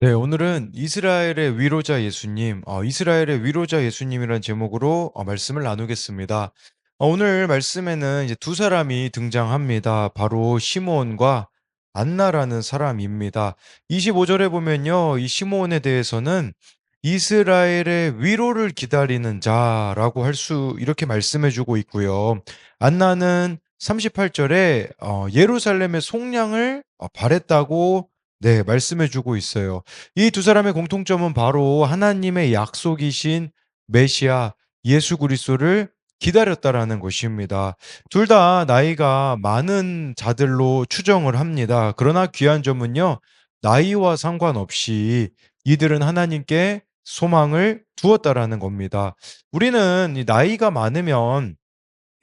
네, 오늘은 이스라엘의 위로자 예수님, 이스라엘의 위로자 예수님이라는 제목으로 말씀을 나누겠습니다. 오늘 말씀에는 이제 두 사람이 등장합니다. 바로 시므온과 안나라는 사람입니다. 25절에 보면요, 이 시므온에 대해서는 이스라엘의 위로를 기다리는 자라고 이렇게 말씀해주고 있고요. 안나는 38절에 예루살렘의 속량을 바랬다고 네, 말씀해 주고 있어요. 이 두 사람의 공통점은 바로 하나님의 약속이신 메시아 예수 그리스도를 기다렸다라는 것입니다. 둘 다 나이가 많은 자들로 추정을 합니다. 그러나 귀한 점은요, 나이와 상관없이 이들은 하나님께 소망을 두었다라는 겁니다. 우리는 이 나이가 많으면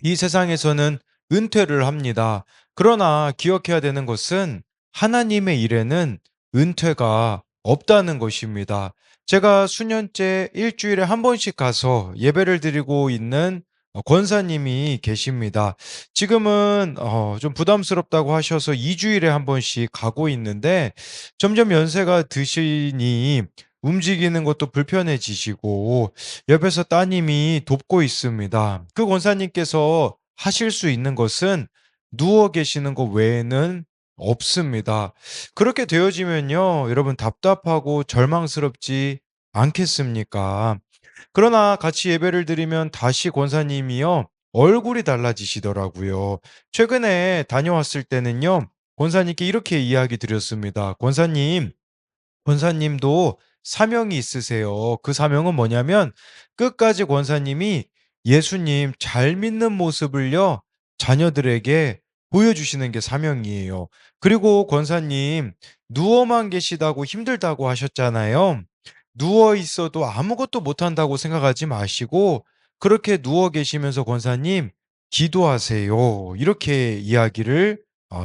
이 세상에서는 은퇴를 합니다. 그러나 기억해야 되는 것은 하나님의 일에는 은퇴가 없다는 것입니다. 제가 수년째 일주일에 한 번씩 가서 예배를 드리고 있는 권사님이 계십니다. 지금은 좀 부담스럽다고 하셔서 2주일에 한 번씩 가고 있는데 점점 연세가 드시니 움직이는 것도 불편해지시고 옆에서 따님이 돕고 있습니다. 그 권사님께서 하실 수 있는 것은 누워 계시는 것 외에는 없습니다. 그렇게 되어지면요, 여러분 답답하고 절망스럽지 않겠습니까? 그러나 같이 예배를 드리면 다시 권사님이요, 얼굴이 달라지시더라고요. 최근에 다녀왔을 때는요, 권사님께 이렇게 이야기 드렸습니다. 권사님도 사명이 있으세요. 그 사명은 뭐냐면 끝까지 권사님이 예수님 잘 믿는 모습을요, 자녀들에게 보여주시는 게 사명이에요. 그리고 권사님, 누워만 계시다고 힘들다고 하셨잖아요. 누워 있어도 아무것도 못한다고 생각하지 마시고, 그렇게 누워 계시면서 권사님, 기도하세요. 이렇게 이야기를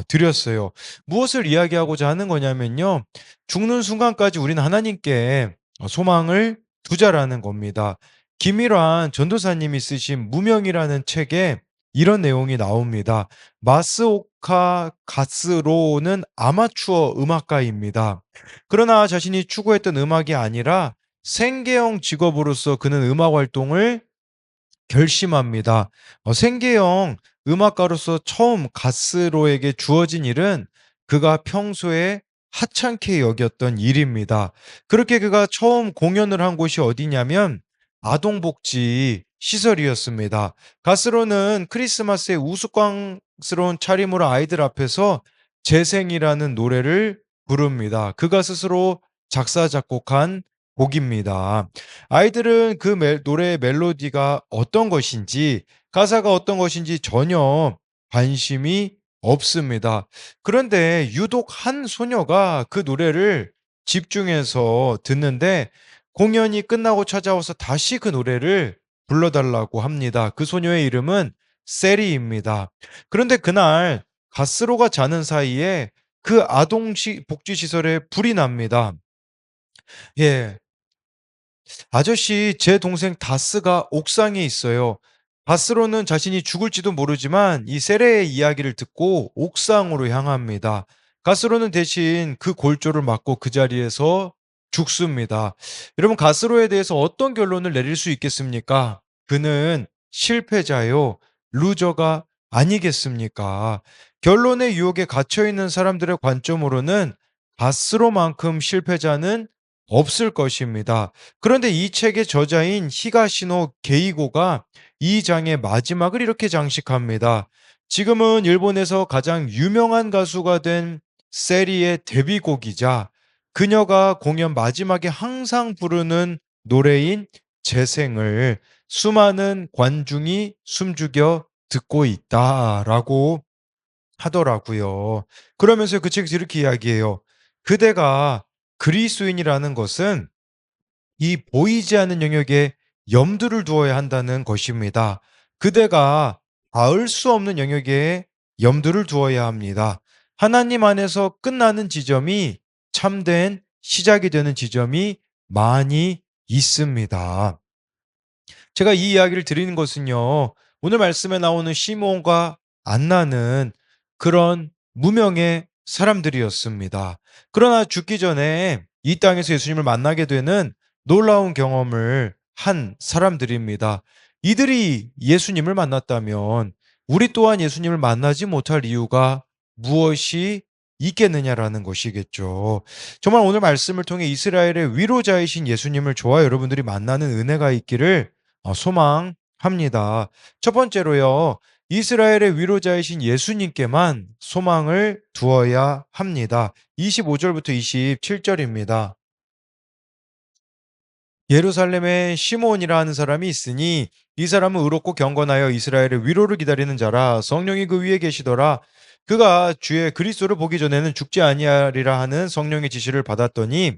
드렸어요. 무엇을 이야기하고자 하는 거냐면요. 죽는 순간까지 우리는 하나님께 소망을 두자라는 겁니다. 김일환 전도사님이 쓰신 무명이라는 책에 이런 내용이 나옵니다. 마스오카 가스로는 아마추어 음악가입니다. 그러나 자신이 추구했던 음악이 아니라 생계형 직업으로서 그는 음악 활동을 결심합니다. 생계형 음악가로서 처음 가스로에게 주어진 일은 그가 평소에 하찮게 여겼던 일입니다. 그렇게 그가 처음 공연을 한 곳이 어디냐면 아동복지 시설이었습니다. 가스로는 크리스마스에 우스꽝스러운 차림으로 아이들 앞에서 재생이라는 노래를 부릅니다. 그가 스스로 작사, 작곡한 곡입니다. 아이들은 그 노래의 멜로디가 어떤 것인지, 가사가 어떤 것인지 전혀 관심이 없습니다. 그런데 유독 한 소녀가 그 노래를 집중해서 듣는데 공연이 끝나고 찾아와서 다시 그 노래를 불러달라고 합니다. 그 소녀의 이름은 세리입니다. 그런데 그날 가스로가 자는 사이에 그 복지시설에 불이 납니다. 예, 아저씨, 제 동생 다스가 옥상에 있어요. 다스로는 자신이 죽을지도 모르지만 이 세레의 이야기를 듣고 옥상으로 향합니다. 가스로는 대신 그 골조를 맞고 그 자리에서 죽습니다. 여러분, 가스로에 대해서 어떤 결론을 내릴 수 있겠습니까? 그는 실패자요, 루저가 아니겠습니까? 결론의 유혹에 갇혀 있는 사람들의 관점으로는 가스로만큼 실패자는 없을 것입니다. 그런데 이 책의 저자인 히가시노 게이고가 이 장의 마지막을 이렇게 장식합니다. 지금은 일본에서 가장 유명한 가수가 된 세리의 데뷔곡이자 그녀가 공연 마지막에 항상 부르는 노래인 재생을 수많은 관중이 숨죽여 듣고 있다라고 하더라고요. 그러면서 그 책에서 이렇게 이야기해요. 그대가 그리스도인이라는 것은 이 보이지 않는 영역에 염두를 두어야 한다는 것입니다. 그대가 닿을 수 없는 영역에 염두를 두어야 합니다. 하나님 안에서 끝나는 지점이 참된 시작이 되는 지점이 많이 있습니다. 제가 이 이야기를 드리는 것은요, 오늘 말씀에 나오는 시몬과 안나는 그런 무명의 사람들이었습니다. 그러나 죽기 전에 이 땅에서 예수님을 만나게 되는 놀라운 경험을 한 사람들입니다. 이들이 예수님을 만났다면 우리 또한 예수님을 만나지 못할 이유가 무엇이 있겠느냐라는 것이겠죠. 정말 오늘 말씀을 통해 이스라엘의 위로자이신 예수님을 저와 여러분들이 만나는 은혜가 있기를 소망합니다. 첫 번째로요. 이스라엘의 위로자이신 예수님께만 소망을 두어야 합니다. 25절부터 27절입니다. 예루살렘에 시므온이라 하는 사람이 있으니 이 사람은 의롭고 경건하여 이스라엘의 위로를 기다리는 자라. 성령이 그 위에 계시더라. 그가 주의 그리스도를 보기 전에는 죽지 아니하리라 하는 성령의 지시를 받았더니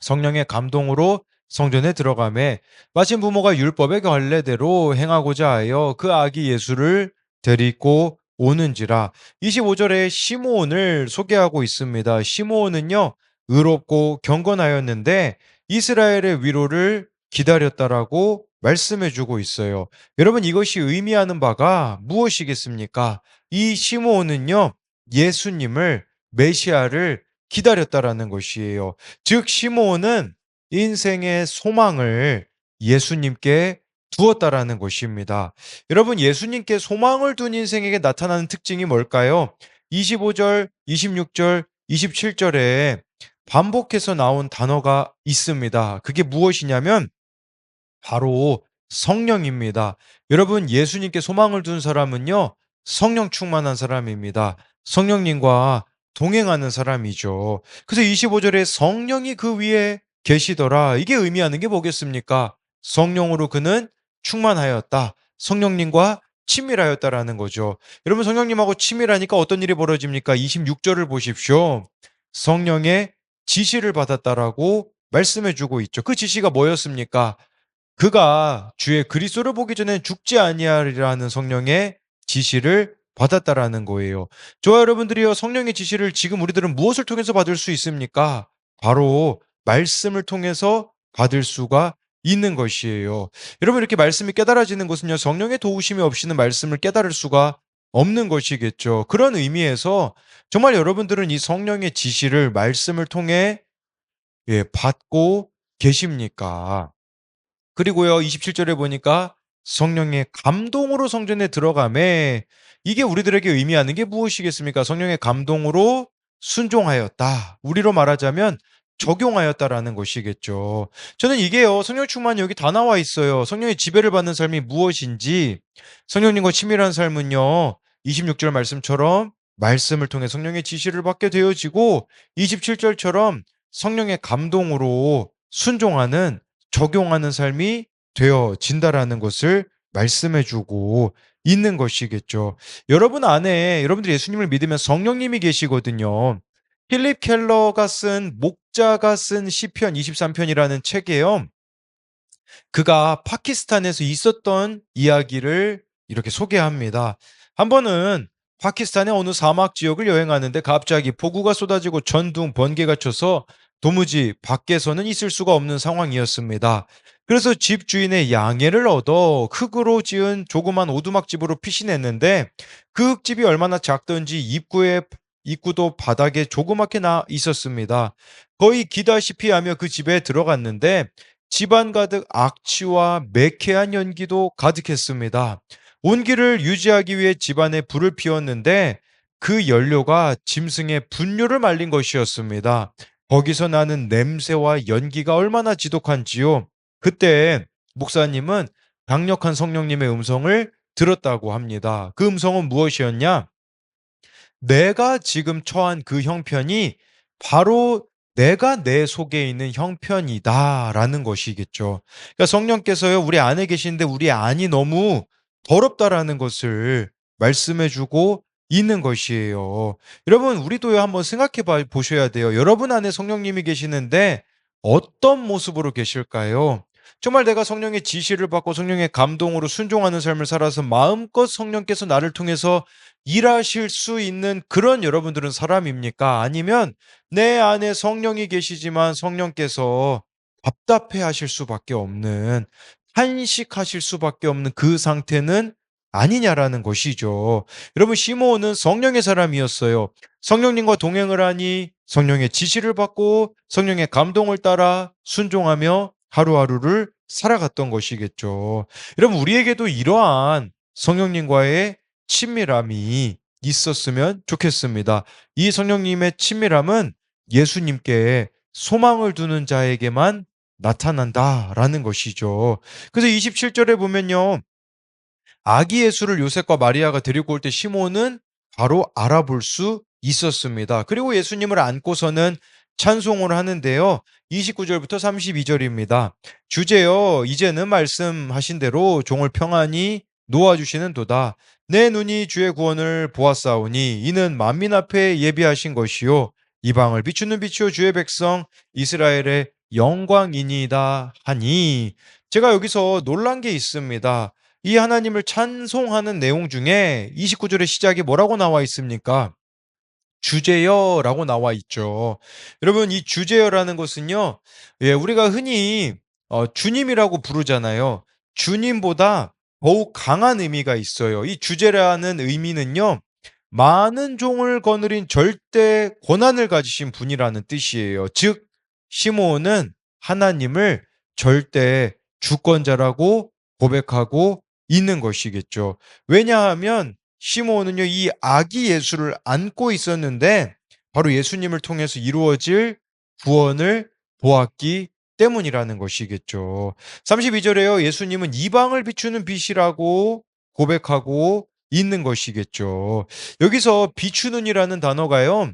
성령의 감동으로 성전에 들어가매 마침 부모가 율법의 관례대로 행하고자 하여 그 아기 예수를 데리고 오는지라. 25절에 시므온을 소개하고 있습니다. 시므온은요, 의롭고 경건하였는데 이스라엘의 위로를 기다렸다라고 말씀해 주고 있어요. 여러분, 이것이 의미하는 바가 무엇이겠습니까? 이 시므온은요, 예수님을, 메시아를 기다렸다라는 것이에요. 즉 시므온은 인생의 소망을 예수님께 두었다라는 것입니다. 여러분, 예수님께 소망을 둔 인생에게 나타나는 특징이 뭘까요? 25절, 26절, 27절에 반복해서 나온 단어가 있습니다. 그게 무엇이냐면 바로 성령입니다. 여러분, 예수님께 소망을 둔 사람은요, 성령 충만한 사람입니다. 성령님과 동행하는 사람이죠. 그래서 25절에 성령이 그 위에 계시더라. 이게 의미하는 게 뭐겠습니까? 성령으로 그는 충만하였다. 성령님과 친밀하였다라는 거죠. 여러분, 성령님하고 친밀하니까 어떤 일이 벌어집니까? 26절을 보십시오. 성령의 지시를 받았다라고 말씀해 주고 있죠. 그 지시가 뭐였습니까? 그가 주의 그리스도를 보기 전에 죽지 아니하리라는 성령의 지시를 받았다라는 거예요. 저와 여러분들이요, 성령의 지시를 지금 우리들은 무엇을 통해서 받을 수 있습니까? 바로 말씀을 통해서 받을 수가 있는 것이에요. 여러분, 이렇게 말씀이 깨달아지는 것은요, 성령의 도우심이 없이는 말씀을 깨달을 수가 없는 것이겠죠. 그런 의미에서 정말 여러분들은 이 성령의 지시를 말씀을 통해 받고 계십니까? 그리고요, 27절에 보니까 성령의 감동으로 성전에 들어가매 이게 우리들에게 의미하는 게 무엇이겠습니까? 성령의 감동으로 순종하였다. 우리로 말하자면 적용하였다라는 것이겠죠. 저는 이게요, 성령 충만이 여기 다 나와 있어요. 성령의 지배를 받는 삶이 무엇인지, 성령님과 친밀한 삶은요, 26절 말씀처럼 말씀을 통해 성령의 지시를 받게 되어지고, 27절처럼 성령의 감동으로 순종하는 적용하는 삶이 되어진다라는 것을 말씀해 주고 있는 것이겠죠. 여러분 안에 여러분들이 예수님을 믿으면 성령님이 계시거든요. 필립 켈러가 쓴 목자가 쓴 시편 23편이라는 책에요. 그가 파키스탄에서 있었던 이야기를 이렇게 소개합니다. 한 번은 파키스탄의 어느 사막 지역을 여행하는데 갑자기 폭우가 쏟아지고 전둥, 번개가 쳐서 도무지 밖에서는 있을 수가 없는 상황이었습니다. 그래서 집 주인의 양해를 얻어 흙으로 지은 조그만 오두막집으로 피신했는데 그 흙집이 얼마나 작던지 입구도 바닥에 조그맣게 나 있었습니다. 거의 기다시피 하며 그 집에 들어갔는데 집안 가득 악취와 매캐한 연기도 가득했습니다. 온기를 유지하기 위해 집안에 불을 피웠는데 그 연료가 짐승의 분뇨를 말린 것이었습니다. 거기서 나는 냄새와 연기가 얼마나 지독한지요. 그때 목사님은 강력한 성령님의 음성을 들었다고 합니다. 그 음성은 무엇이었냐? 내가 지금 처한 그 형편이 바로 내가 내 속에 있는 형편이다라는 것이겠죠. 그러니까 성령께서요, 우리 안에 계신데 우리 안이 너무 더럽다라는 것을 말씀해 주고 있는 것이에요. 여러분, 우리도요, 한번 생각해 보셔야 돼요. 여러분 안에 성령님이 계시는데 어떤 모습으로 계실까요? 정말 내가 성령의 지시를 받고 성령의 감동으로 순종하는 삶을 살아서 마음껏 성령께서 나를 통해서 일하실 수 있는 그런 여러분들은 사람입니까? 아니면 내 안에 성령이 계시지만 성령께서 답답해 하실 수밖에 없는, 한식하실 수밖에 없는 그 상태는 아니냐라는 것이죠. 여러분 시므온은 성령의 사람이었어요. 성령님과 동행을 하니 성령의 지시를 받고 성령의 감동을 따라 순종하며 하루하루를 살아갔던 것이겠죠. 여러분 우리에게도 이러한 성령님과의 친밀함이 있었으면 좋겠습니다. 이 성령님의 친밀함은 예수님께 소망을 두는 자에게만 나타난다라는 것이죠. 그래서 27절에 보면요. 아기 예수를 요셉과 마리아가 데리고 올 때 시몬은 바로 알아볼 수 있었습니다. 그리고 예수님을 안고서는 찬송을 하는데요. 29절부터 32절입니다. 주제여 이제는 말씀하신 대로 종을 평안히 놓아주시는 도다. 내 눈이 주의 구원을 보았사오니 이는 만민 앞에 예비하신 것이요 이방을 비추는 빛이요 주의 백성 이스라엘의 영광이니이다 하니 제가 여기서 놀란 게 있습니다. 이 하나님을 찬송하는 내용 중에 29절의 시작이 뭐라고 나와 있습니까? 주제여라고 나와 있죠. 여러분 이 주제여라는 것은요. 우리가 흔히 주님이라고 부르잖아요. 주님보다 더욱 강한 의미가 있어요. 이 주제라는 의미는요. 많은 종을 거느린 절대 권한을 가지신 분이라는 뜻이에요. 즉 시므온은 하나님을 절대 주권자라고 고백하고 있는 것이겠죠. 왜냐하면 시므온은요 이 아기 예수를 안고 있었는데 바로 예수님을 통해서 이루어질 구원을 보았기 때문이라는 것이겠죠. 32절에요. 예수님은 이방을 비추는 빛이라고 고백하고 있는 것이겠죠. 여기서 비추는이라는 단어가요.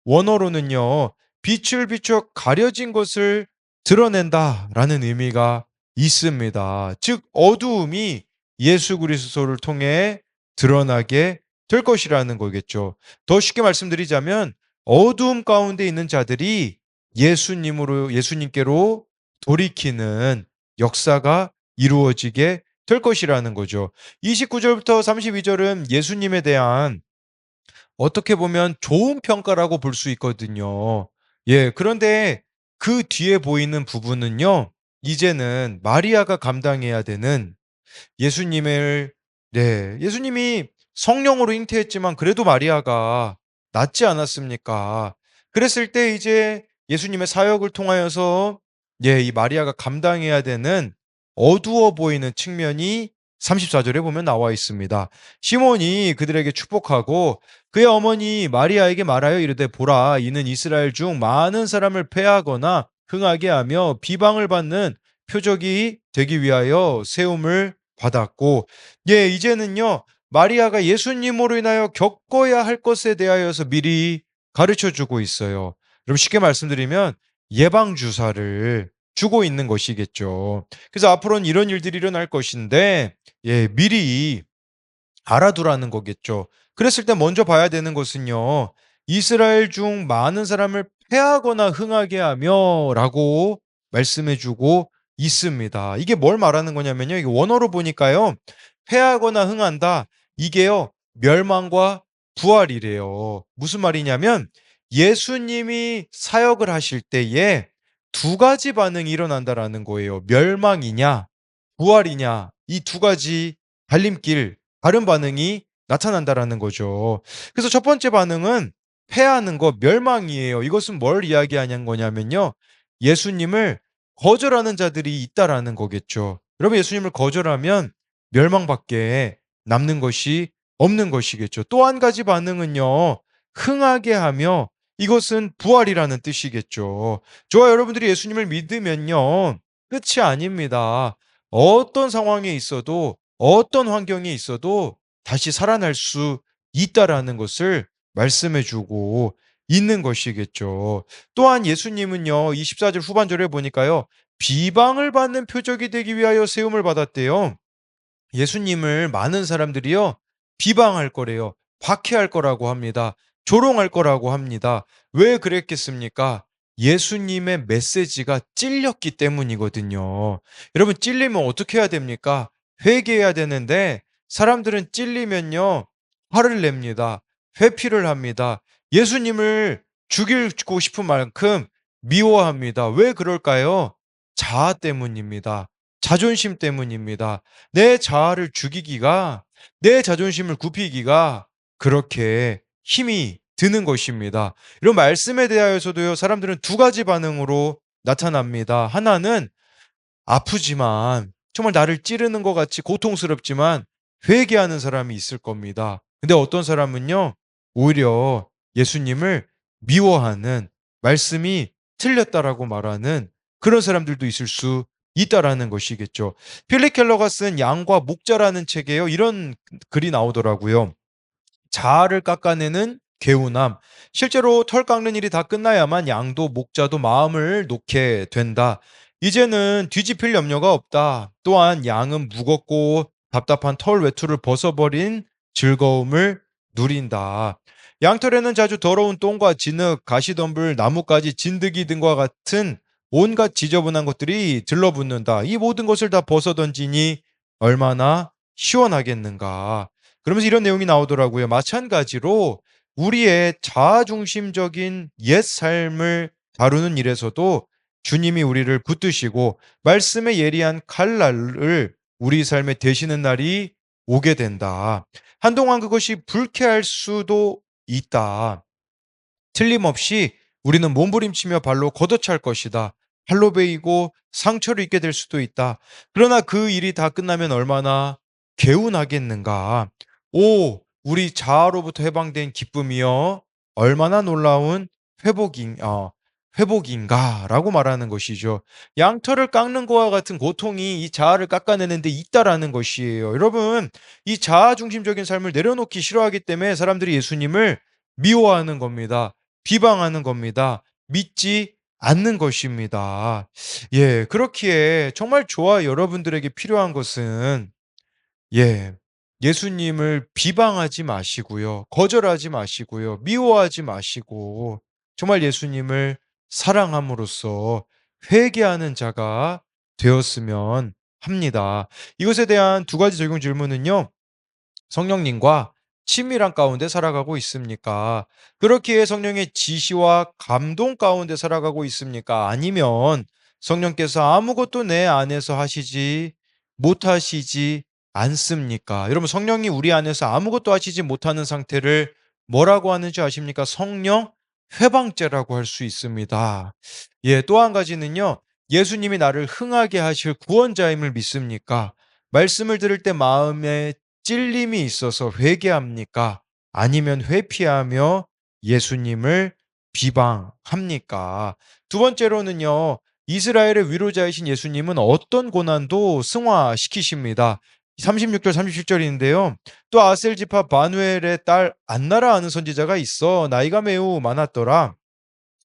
원어로는요. 빛을 비춰 가려진 것을 드러낸다라는 의미가 있습니다. 즉 어두움이 예수 그리스도를 통해 드러나게 될 것이라는 거겠죠. 더 쉽게 말씀드리자면 어두움 가운데 있는 자들이 예수님께로 돌이키는 역사가 이루어지게 될 것이라는 거죠. 29절부터 32절은 예수님에 대한 어떻게 보면 좋은 평가라고 볼 수 있거든요. 그런데 그 뒤에 보이는 부분은요. 이제는 마리아가 감당해야 되는 예수님을 예수님이 성령으로 잉태했지만 그래도 마리아가 낳지 않았습니까? 그랬을 때 이제 예수님의 사역을 통하여서 이 마리아가 감당해야 되는 어두워 보이는 측면이 34절에 보면 나와 있습니다. 시몬이 그들에게 축복하고 그의 어머니 마리아에게 말하여 이르되 보라 이는 이스라엘 중 많은 사람을 패하거나 흥하게 하며 비방을 받는 표적이 되기 위하여 세움을 받았고 이제는요 마리아가 예수님으로 인하여 겪어야 할 것에 대하여서 미리 가르쳐 주고 있어요. 여러분 쉽게 말씀드리면 예방 주사를 주고 있는 것이겠죠. 그래서 앞으로는 이런 일들이 일어날 것인데 미리 알아두라는 거겠죠. 그랬을 때 먼저 봐야 되는 것은요. 이스라엘 중 많은 사람을 패하거나 흥하게 하며 라고 말씀해 주고 있습니다. 이게 뭘 말하는 거냐면요. 이게 원어로 보니까요. 패하거나 흥한다. 이게요. 멸망과 부활이래요. 무슨 말이냐면 예수님이 사역을 하실 때에 두 가지 반응이 일어난다라는 거예요. 멸망이냐, 부활이냐. 이 두 가지 갈림길 다른 반응이 나타난다라는 거죠. 그래서 첫 번째 반응은 패하는 것, 멸망이에요. 이것은 뭘 이야기하는 거냐면요. 예수님을 거절하는 자들이 있다라는 거겠죠. 여러분 예수님을 거절하면 멸망밖에 남는 것이 없는 것이겠죠. 또 한 가지 반응은요. 흥하게 하며 이것은 부활이라는 뜻이겠죠. 저와 여러분들이 예수님을 믿으면요. 끝이 아닙니다. 어떤 상황에 있어도 어떤 환경에 있어도 다시 살아날 수 있다라는 것을 말씀해 주고 있는 것이겠죠. 또한 예수님은요. 24절 후반절에 보니까요. 비방을 받는 표적이 되기 위하여 세움을 받았대요. 예수님을 많은 사람들이요. 비방할 거래요. 박해할 거라고 합니다. 조롱할 거라고 합니다. 왜 그랬겠습니까? 예수님의 메시지가 찔렸기 때문이거든요. 여러분 찔리면 어떻게 해야 됩니까? 회개해야 되는데 사람들은 찔리면요. 화를 냅니다. 회피를 합니다. 예수님을 죽이고 싶은 만큼 미워합니다. 왜 그럴까요? 자아 때문입니다. 자존심 때문입니다. 내 자아를 죽이기가, 내 자존심을 굽히기가 그렇게 힘이 드는 것입니다. 이런 말씀에 대하여서도요, 사람들은 두 가지 반응으로 나타납니다. 하나는 아프지만 정말 나를 찌르는 것 같이 고통스럽지만 회개하는 사람이 있을 겁니다. 근데 어떤 사람은요, 오히려 예수님을 미워하는, 말씀이 틀렸다라고 말하는 그런 사람들도 있을 수 있다라는 것이겠죠. 필립 켈러가 쓴 양과 목자라는 책에요, 이런 글이 나오더라고요. 자아를 깎아내는 개운함. 실제로 털 깎는 일이 다 끝나야만 양도 목자도 마음을 놓게 된다. 이제는 뒤집힐 염려가 없다. 또한 양은 무겁고 답답한 털 외투를 벗어버린 즐거움을 누린다. 양털에는 자주 더러운 똥과 진흙, 가시덤불, 나뭇가지, 진드기 등과 같은 온갖 지저분한 것들이 들러붙는다. 이 모든 것을 다 벗어던지니 얼마나 시원하겠는가. 그러면서 이런 내용이 나오더라고요. 마찬가지로 우리의 자아중심적인 옛 삶을 다루는 일에서도 주님이 우리를 붙드시고 말씀의 예리한 칼날을 우리 삶에 대시는 날이 오게 된다. 한동안 그것이 불쾌할 수도 있다. 틀림없이 우리는 몸부림치며 발로 걷어찰 것이다. 발로 베이고 상처를 입게 될 수도 있다. 그러나 그 일이 다 끝나면 얼마나 개운하겠는가. 오, 우리 자아로부터 해방된 기쁨이여 얼마나 놀라운 회복인 회복인가라고 말하는 것이죠. 양털을 깎는 것과 같은 고통이 이 자아를 깎아내는데 있다라는 것이에요. 여러분, 이 자아 중심적인 삶을 내려놓기 싫어하기 때문에 사람들이 예수님을 미워하는 겁니다. 비방하는 겁니다. 믿지 않는 것입니다. 예, 그렇기에 정말 저와 여러분들에게 필요한 것은, 예, 예수님을 비방하지 마시고요. 거절하지 마시고요. 미워하지 마시고 정말 예수님을 사랑함으로써 회개하는 자가 되었으면 합니다. 이것에 대한 두 가지 적용 질문은요, 성령님과 친밀한 가운데 살아가고 있습니까? 그렇기에 성령의 지시와 감동 가운데 살아가고 있습니까? 아니면 성령께서 아무것도 내 안에서 하시지 못하시지 않습니까? 여러분, 성령이 우리 안에서 아무것도 하시지 못하는 상태를 뭐라고 하는지 아십니까? 성령 회방죄라고 할 수 있습니다. 예, 또 한 가지는요, 예수님이 나를 흥하게 하실 구원자임을 믿습니까? 말씀을 들을 때 마음에 찔림이 있어서 회개합니까? 아니면 회피하며 예수님을 비방합니까? 두 번째로는요, 이스라엘의 위로자이신 예수님은 어떤 고난도 승화시키십니다. 36절, 37절인데요. 또 아셀 지파 바누엘의 딸 안나라 하는 선지자가 있어 나이가 매우 많았더라.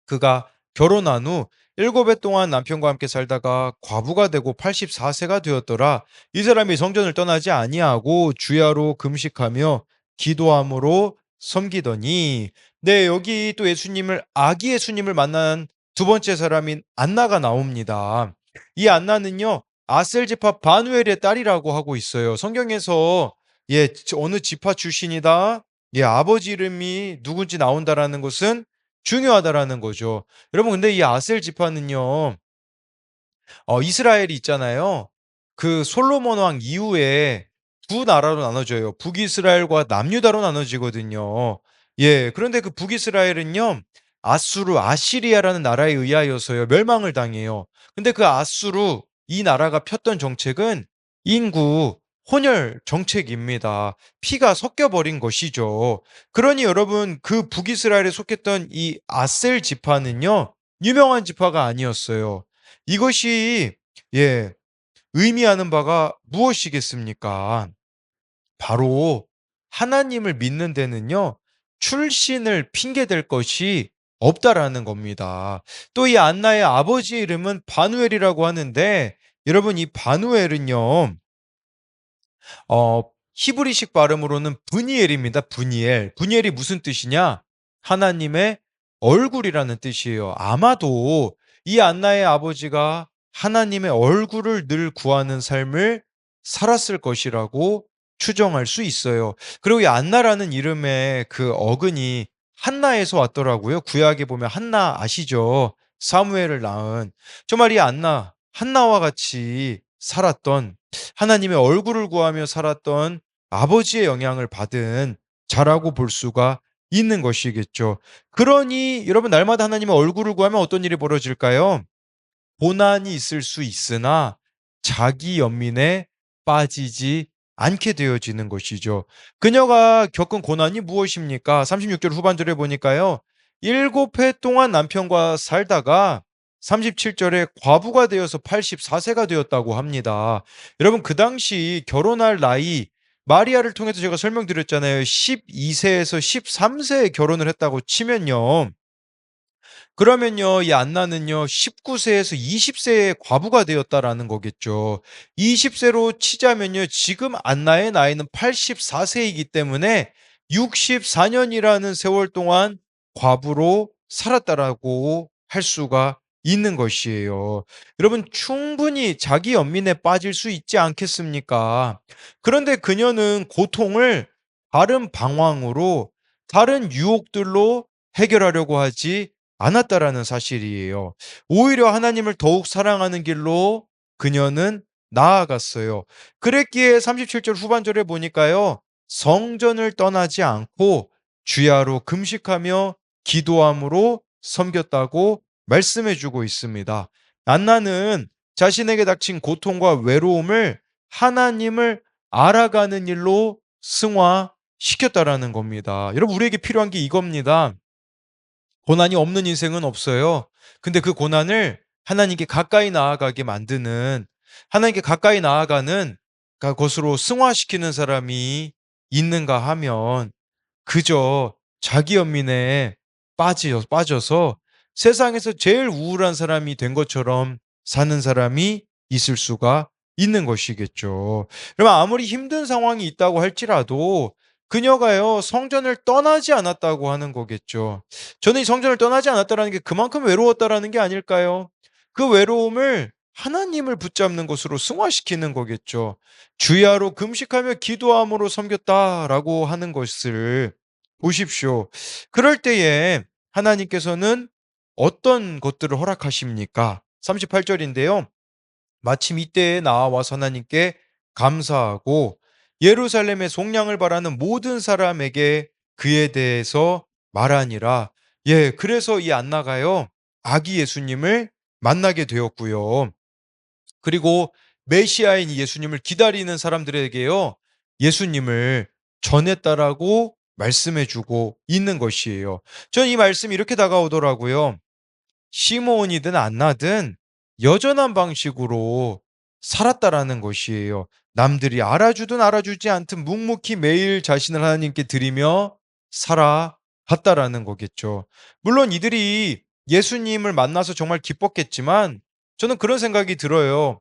그가 결혼한 후 7해 동안 남편과 함께 살다가 과부가 되고 84세가 되었더라. 이 사람이 성전을 떠나지 아니하고 주야로 금식하며 기도함으로 섬기더니, 네, 여기 또 예수님을, 아기 예수님을 만난 두 번째 사람인 안나가 나옵니다. 이 안나는요, 아셀 지파 바누엘의 딸이라고 하고 있어요. 성경에서, 예, 어느 지파 출신이다, 예, 아버지 이름이 누군지 나온다라는 것은 중요하다라는 거죠. 여러분, 근데 이 아셀 지파는요, 이스라엘이 있잖아요. 그 솔로몬 왕 이후에 두 나라로 나눠져요. 북이스라엘과 남유다로 나눠지거든요. 예, 그런데 그 북이스라엘은요, 아시리아라는 나라에 의하여서요, 멸망을 당해요. 근데 그 이 나라가 폈던 정책은 인구 혼혈 정책입니다. 피가 섞여버린 것이죠. 그러니 여러분, 그 북이스라엘에 속했던 이 아셀 지파는요, 유명한 지파가 아니었어요. 이것이, 예, 의미하는 바가 무엇이겠습니까? 바로 하나님을 믿는 데는요, 출신을 핑계댈 것이 없다라는 겁니다. 또 이 안나의 아버지의 이름은 바누엘이라고 하는데, 여러분, 이 바누엘은요, 히브리식 발음으로는 브니엘입니다. 브니엘. 브니엘이 무슨 뜻이냐? 하나님의 얼굴이라는 뜻이에요. 아마도 이 안나의 아버지가 하나님의 얼굴을 늘 구하는 삶을 살았을 것이라고 추정할 수 있어요. 그리고 이 안나라는 이름의 그 어근이 한나에서 왔더라고요. 구약에 보면 한나 아시죠? 사무엘을 낳은. 정말 이 안나, 한나와 같이 살았던, 하나님의 얼굴을 구하며 살았던 아버지의 영향을 받은 자라고 볼 수가 있는 것이겠죠. 그러니 여러분, 날마다 하나님의 얼굴을 구하면 어떤 일이 벌어질까요? 고난이 있을 수 있으나 자기 연민에 빠지지 않게 되어지는 것이죠. 그녀가 겪은 고난이 무엇입니까? 36절 후반절에 보니까요. 7해 동안 남편과 살다가 37절에 과부가 되어서 84세가 되었다고 합니다. 여러분, 그 당시 결혼할 나이, 마리아를 통해서 제가 설명드렸잖아요. 12세에서 13세에 결혼을 했다고 치면요. 그러면요, 이 안나는요, 19세에서 20세에 과부가 되었다라는 거겠죠. 20세로 치자면요, 지금 안나의 나이는 84세이기 때문에 64년이라는 세월 동안 과부로 살았다라고 할 수가 있는 것이에요. 여러분, 충분히 자기 연민에 빠질 수 있지 않겠습니까? 그런데 그녀는 고통을 다른 방황으로, 다른 유혹들로 해결하려고 하지 않았다라는 사실이에요. 오히려 하나님을 더욱 사랑하는 길로 그녀는 나아갔어요. 그랬기에 37절 후반절에 보니까요. 성전을 떠나지 않고 주야로 금식하며 기도함으로 섬겼다고 말씀해 주고 있습니다. 안나는 자신에게 닥친 고통과 외로움을 하나님을 알아가는 일로 승화시켰다라는 겁니다. 여러분, 우리에게 필요한 게 이겁니다. 고난이 없는 인생은 없어요. 근데 그 고난을 하나님께 가까이 나아가게 만드는, 하나님께 가까이 나아가는 것으로 승화시키는 사람이 있는가 하면 그저 자기 연민에 빠져서 세상에서 제일 우울한 사람이 된 것처럼 사는 사람이 있을 수가 있는 것이겠죠. 그러면 아무리 힘든 상황이 있다고 할지라도 그녀가요, 성전을 떠나지 않았다고 하는 거겠죠. 저는 이 성전을 떠나지 않았다라는 게 그만큼 외로웠다라는 게 아닐까요? 그 외로움을 하나님을 붙잡는 것으로 승화시키는 거겠죠. 주야로 금식하며 기도함으로 섬겼다라고 하는 것을 보십시오. 그럴 때에 하나님께서는 어떤 것들을 허락하십니까? 38절인데요. 마침 이때에 나와서 하나님께 감사하고 예루살렘의 속량을 바라는 모든 사람에게 그에 대해서 말하니라. 예, 그래서 이 안나가요, 아기 예수님을 만나게 되었고요. 그리고 메시아인 이 예수님을 기다리는 사람들에게요, 예수님을 전했다라고 말씀해 주고 있는 것이에요. 저는 이 말씀이 이렇게 다가오더라고요. 시므온이든 안나든 여전한 방식으로 살았다라는 것이에요. 남들이 알아주든 알아주지 않든 묵묵히 매일 자신을 하나님께 드리며 살아갔다라는 거겠죠. 물론 이들이 예수님을 만나서 정말 기뻤겠지만 저는 그런 생각이 들어요.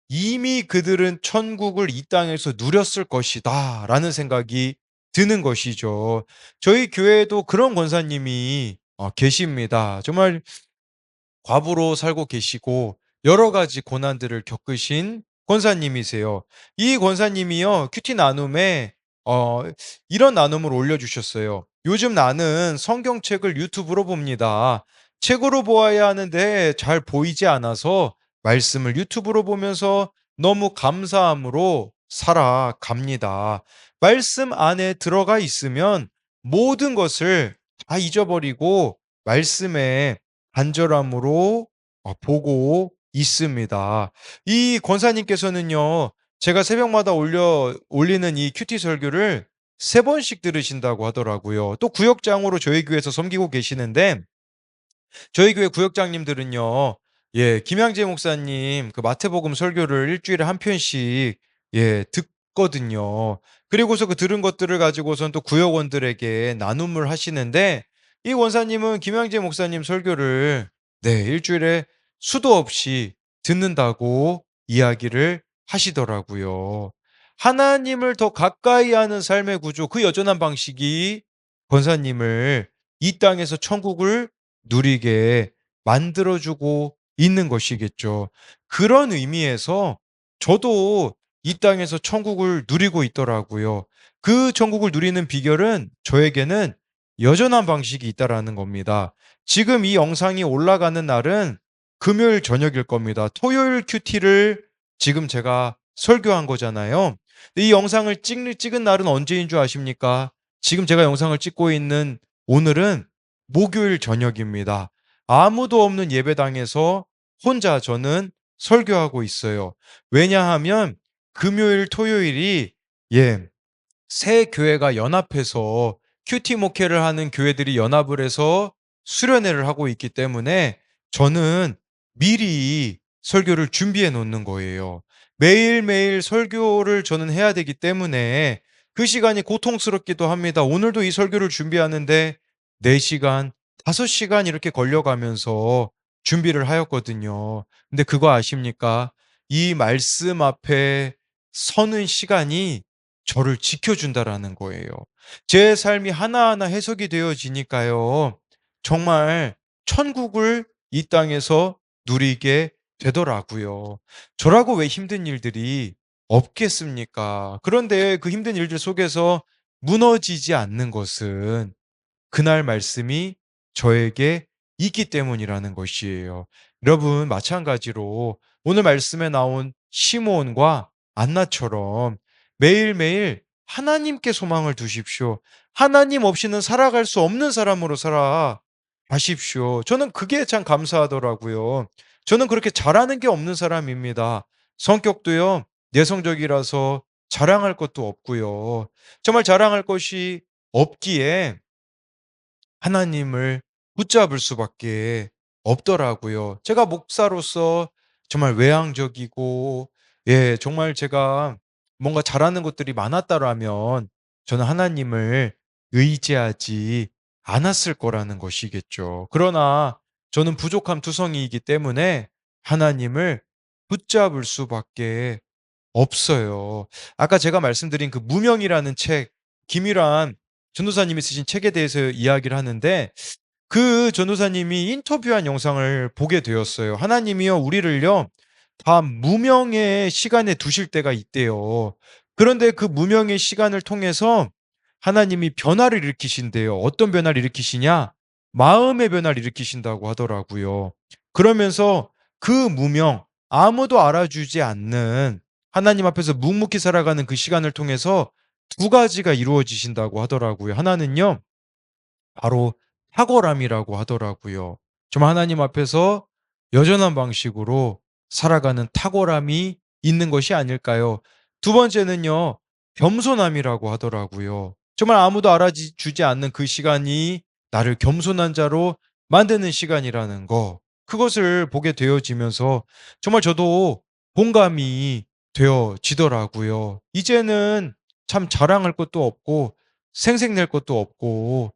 이미 그들은 천국을 이 땅에서 누렸을 것이다 라는 생각이 드는 것이죠. 저희 교회에도 그런 권사님이 계십니다. 정말 과부로 살고 계시고 여러 가지 고난들을 겪으신 권사님이세요. 이 권사님이요, 큐티 나눔에 어, 이런 나눔을 올려주셨어요. 요즘 나는 성경책을 유튜브로 봅니다. 책으로 보아야 하는데 잘 보이지 않아서 말씀을 유튜브로 보면서 너무 감사함으로 살아갑니다. 말씀 안에 들어가 있으면 모든 것을 다 잊어버리고 말씀에 간절함으로 보고 있습니다. 이 권사님께서는요, 제가 새벽마다 올리는 이 큐티 설교를 3번씩 들으신다고 하더라고요. 또 구역장으로 저희 교회에서 섬기고 계시는데 저희 교회 구역장님들은요, 예, 김양재 목사님 그 마태복음 설교를 일주일에 한 편씩 예, 듣거든요. 그리고서 그 들은 것들을 가지고선 또 구역원들에게 나눔을 하시는데 이 원사님은 김양재 목사님 설교를 네, 일주일에 수도 없이 듣는다고 이야기를 하시더라고요. 하나님을 더 가까이 하는 삶의 구조, 그 여전한 방식이 권사님을 이 땅에서 천국을 누리게 만들어주고 있는 것이겠죠. 그런 의미에서 저도 이 땅에서 천국을 누리고 있더라고요. 그 천국을 누리는 비결은 저에게는 여전한 방식이 있다라는 겁니다. 지금 이 영상이 올라가는 날은 금요일 저녁일 겁니다. 토요일 큐티를 지금 제가 설교한 거잖아요. 이 영상을 찍은 날은 언제인 줄 아십니까? 지금 제가 영상을 찍고 있는 오늘은 목요일 저녁입니다. 아무도 없는 예배당에서 혼자 저는 설교하고 있어요. 왜냐하면 금요일, 토요일이 예, 새 교회가 연합해서 큐티 목회를 하는 교회들이 연합을 해서 수련회를 하고 있기 때문에 저는 미리 설교를 준비해 놓는 거예요. 매일매일 설교를 저는 해야 되기 때문에 그 시간이 고통스럽기도 합니다. 오늘도 이 설교를 준비하는데 4시간, 5시간 이렇게 걸려가면서 준비를 하였거든요. 근데 그거 아십니까? 이 말씀 앞에 서는 시간이 저를 지켜준다라는 거예요. 제 삶이 하나하나 해석이 되어지니까요. 정말 천국을 이 땅에서 누리게 되더라고요. 저라고 왜 힘든 일들이 없겠습니까? 그런데 그 힘든 일들 속에서 무너지지 않는 것은 그날 말씀이 저에게 있기 때문이라는 것이에요. 여러분 마찬가지로 오늘 말씀에 나온 시므온과 안나처럼 매일매일 하나님께 소망을 두십시오. 하나님 없이는 살아갈 수 없는 사람으로 살아가십시오. 저는 그게 참 감사하더라고요. 저는 그렇게 잘하는 게 없는 사람입니다. 성격도요, 내성적이라서 자랑할 것도 없고요. 정말 자랑할 것이 없기에 하나님을 붙잡을 수밖에 없더라고요. 제가 목사로서 정말 외향적이고 정말 제가 뭔가 잘하는 것들이 많았다라면 저는 하나님을 의지하지 않았을 거라는 것이겠죠. 그러나 저는 부족함 투성이이기 때문에 하나님을 붙잡을 수밖에 없어요. 아까 제가 말씀드린 그 무명이라는 책, 김유란 전도사님이 쓰신 책에 대해서 이야기를 하는데 그 전도사님이 인터뷰한 영상을 보게 되었어요. 하나님이요, 우리를요, 다 무명의 시간에 두실 때가 있대요. 그런데 그 무명의 시간을 통해서 하나님이 변화를 일으키신대요. 어떤 변화를 일으키시냐? 마음의 변화를 일으키신다고 하더라고요. 그러면서 그 무명, 아무도 알아주지 않는 하나님 앞에서 묵묵히 살아가는 그 시간을 통해서 두 가지가 이루어지신다고 하더라고요. 하나는요, 바로 탁월함이라고 하더라고요. 좀 하나님 앞에서 여전한 방식으로 살아가는 탁월함이 있는 것이 아닐까요? 두 번째는요, 겸손함이라고 하더라고요. 정말 아무도 알아주지 않는 그 시간이 나를 겸손한 자로 만드는 시간이라는 거. 그것을 보게 되어지면서 정말 저도 공감이 되어지더라고요. 이제는 참 자랑할 것도 없고 생색낼 것도 없고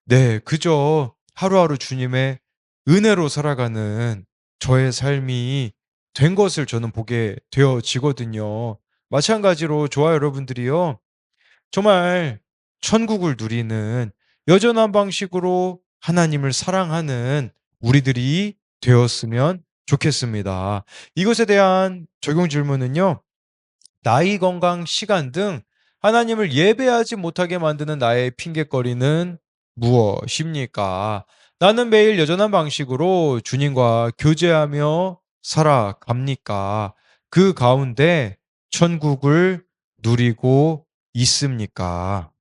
네, 그저 하루하루 주님의 은혜로 살아가는 저의 삶이 된 것을 저는 보게 되어지거든요. 마찬가지로 저와 여러분들이요, 정말 천국을 누리는 여전한 방식으로 하나님을 사랑하는 우리들이 되었으면 좋겠습니다. 이것에 대한 적용 질문은요, 나이, 건강, 시간 등 하나님을 예배하지 못하게 만드는 나의 핑곗거리는 무엇입니까? 나는 매일 여전한 방식으로 주님과 교제하며 살아갑니까? 그 가운데 천국을 누리고 있습니까?